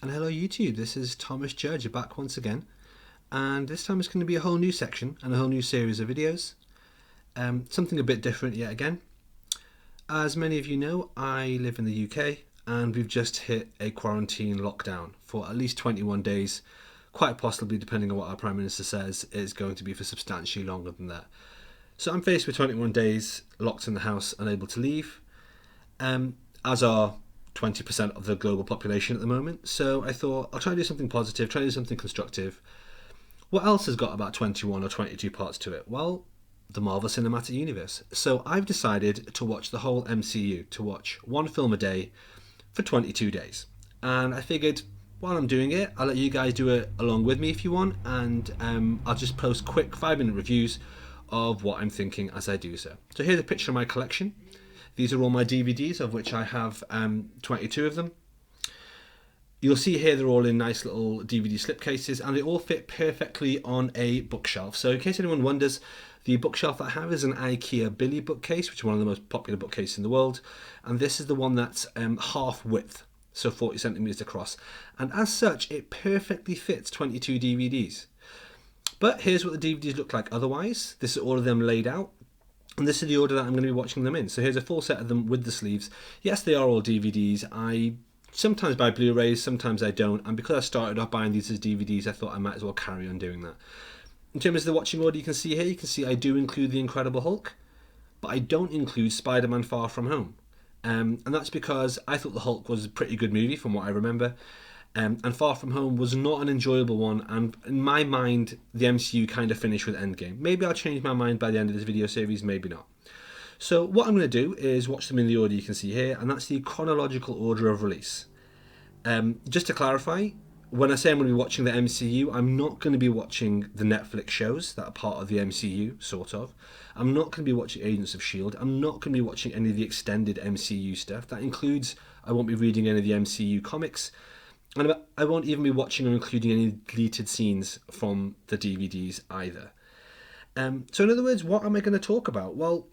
And hello YouTube, this is Thomas Judge back once again, and this time it's going to be a whole new section and a whole new series of videos. Something a bit different yet again. As many of you know, I live in the UK and we've just hit a quarantine lockdown for at least 21 days, quite possibly, depending on what our Prime Minister says, it's going to be for substantially longer than that. So I'm faced with 21 days locked in the house, unable to leave, as are 20% of the global population at the moment. So I thought I'll try to do something positive, try to do something constructive. What else has got about 21 or 22 parts to it? Well, the Marvel Cinematic Universe. So I've decided to watch the whole MCU, to watch one film a day for 22 days. And I figured while I'm doing it, I'll let you guys do it along with me if you want, and I'll just post quick 5-minute reviews of what I'm thinking as I do so. So here's a picture of my collection. These are all my DVDs, of which I have 22 of them. You'll see here they're all in nice little DVD slipcases, and they all fit perfectly on a bookshelf. So in case anyone wonders, the bookshelf that I have is an IKEA Billy bookcase, which is one of the most popular bookcases in the world. And this is the one that's half width, so 40 centimeters across. And as such, it perfectly fits 22 DVDs. But here's what the DVDs look like otherwise. This is all of them laid out. And this is the order that I'm going to be watching them in. So here's a full set of them with the sleeves. Yes, they are all DVDs. I sometimes buy Blu-rays, sometimes I don't. And because I started off buying these as DVDs, I thought I might as well carry on doing that. In terms of the watching order, you can see here, you can see I do include The Incredible Hulk, but I don't include Spider-Man Far From Home. And that's because I thought The Hulk was a pretty good movie from what I remember. And Far From Home was not an enjoyable one, and in my mind the MCU kind of finished with Endgame. Maybe I'll change my mind by the end of this video series, maybe not. So what I'm going to do is watch them in the order you can see here, and that's the chronological order of release. Just to clarify, when I say I'm going to be watching the MCU, I'm not going to be watching the Netflix shows that are part of the MCU, sort of. I'm not going to be watching Agents of S.H.I.E.L.D. I'm not going to be watching any of the extended MCU stuff. That includes, I won't be reading any of the MCU comics, and I won't even be watching or including any deleted scenes from the DVDs either. So in other words, what am I going to talk about? Well,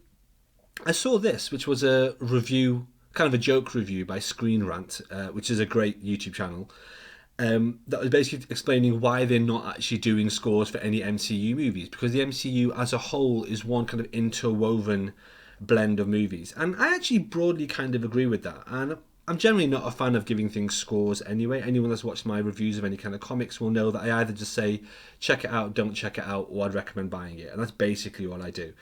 I saw this, which was a review, kind of a joke review by Screen Rant, which is a great YouTube channel, that was basically explaining why they're not actually doing scores for any MCU movies, because the MCU as a whole is one kind of interwoven blend of movies. And I actually broadly kind of agree with that. And I'm generally not a fan of giving things scores anyway. Anyone that's watched my reviews of any kind of comics will know that I either just say, check it out, don't check it out, or I'd recommend buying it. And that's basically what I do.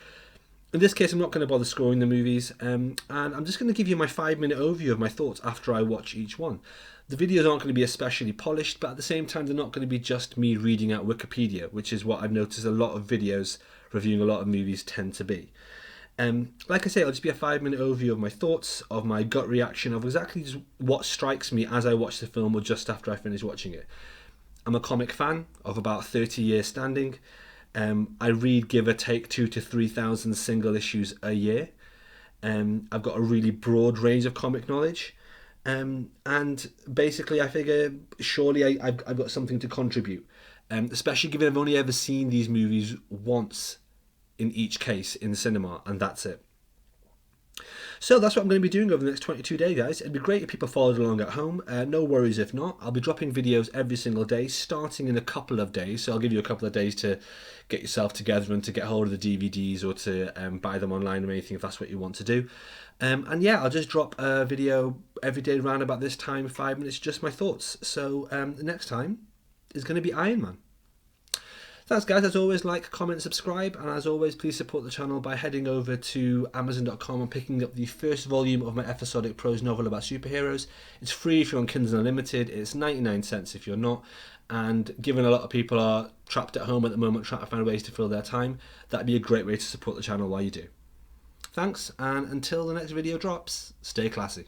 In this case, I'm not going to bother scoring the movies, and I'm just going to give you my 5-minute overview of my thoughts after I watch each one. The videos aren't going to be especially polished, but at the same time, they're not going to be just me reading out Wikipedia, which is what I've noticed a lot of videos reviewing a lot of movies tend to be. Like I say, it'll just be a 5-minute overview of my thoughts, of my gut reaction, of exactly just what strikes me as I watch the film or just after I finish watching it. I'm a comic fan of about 30 years standing. I read, give or take, 2,000 to 3,000 single issues a year. I've got a really broad range of comic knowledge. And basically I figure surely I've got something to contribute. Especially given I've only ever seen these movies once in each case in the cinema, and that's it. So that's what I'm going to be doing over the next 22 days, guys. It'd be great if people followed along at home. No worries if not. I'll be dropping videos every single day, starting in a couple of days. So I'll give you a couple of days to get yourself together and to get hold of the DVDs or to buy them online or anything if that's what you want to do. And yeah, I'll just drop a video every day around about this time, 5 minutes, just my thoughts. So the next time is going to be Iron Man. Thanks guys, as always, like, comment, subscribe, and as always, please support the channel by heading over to Amazon.com and picking up the first volume of my episodic prose novel about superheroes. It's free if you're on Kindle Unlimited, it's 99 cents if you're not, and given a lot of people are trapped at home at the moment trying to find ways to fill their time, that'd be a great way to support the channel while you do. Thanks, and until the next video drops, stay classy.